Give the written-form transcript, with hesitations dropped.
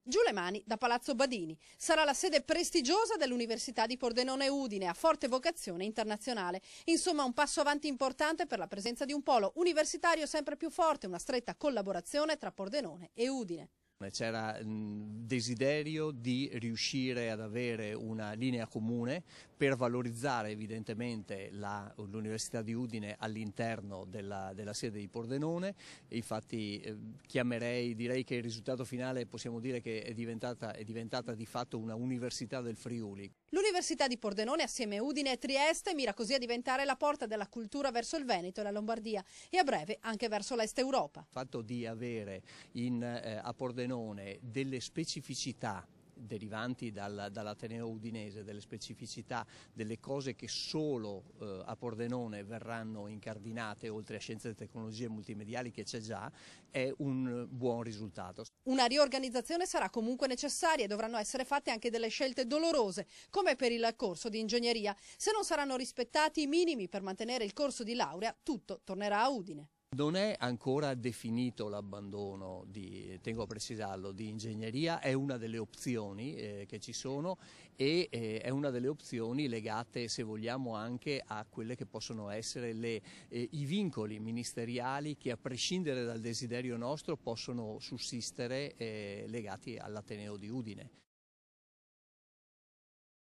Giù le mani da Palazzo Badini. Sarà la sede prestigiosa dell'Università di Pordenone Udine, a forte vocazione internazionale. Insomma, un passo avanti importante per la presenza di un polo universitario sempre più forte, una stretta collaborazione tra Pordenone e Udine. C'era desiderio di riuscire ad avere una linea comune per valorizzare evidentemente l'Università di Udine all'interno della sede di Pordenone. Infatti direi che il risultato finale possiamo dire che è diventata di fatto una università del Friuli. L'Università di Pordenone assieme a Udine e Trieste mira così a diventare la porta della cultura verso il Veneto e la Lombardia e a breve anche verso l'Est Europa. Il fatto di avere a Pordenone delle specificità derivanti dall'Ateneo udinese, delle specificità, delle cose che solo a Pordenone verranno incardinate, oltre a scienze e tecnologie multimediali che c'è già, è un buon risultato. Una riorganizzazione sarà comunque necessaria e dovranno essere fatte anche delle scelte dolorose, come per il corso di ingegneria. Se non saranno rispettati i minimi per mantenere il corso di laurea, tutto tornerà a Udine. Non è ancora definito l'abbandono, tengo a precisarlo, di ingegneria, è una delle opzioni che ci sono e è una delle opzioni legate, se vogliamo, anche a quelle che possono essere i vincoli ministeriali che, a prescindere dal desiderio nostro, possono sussistere legati all'Ateneo di Udine.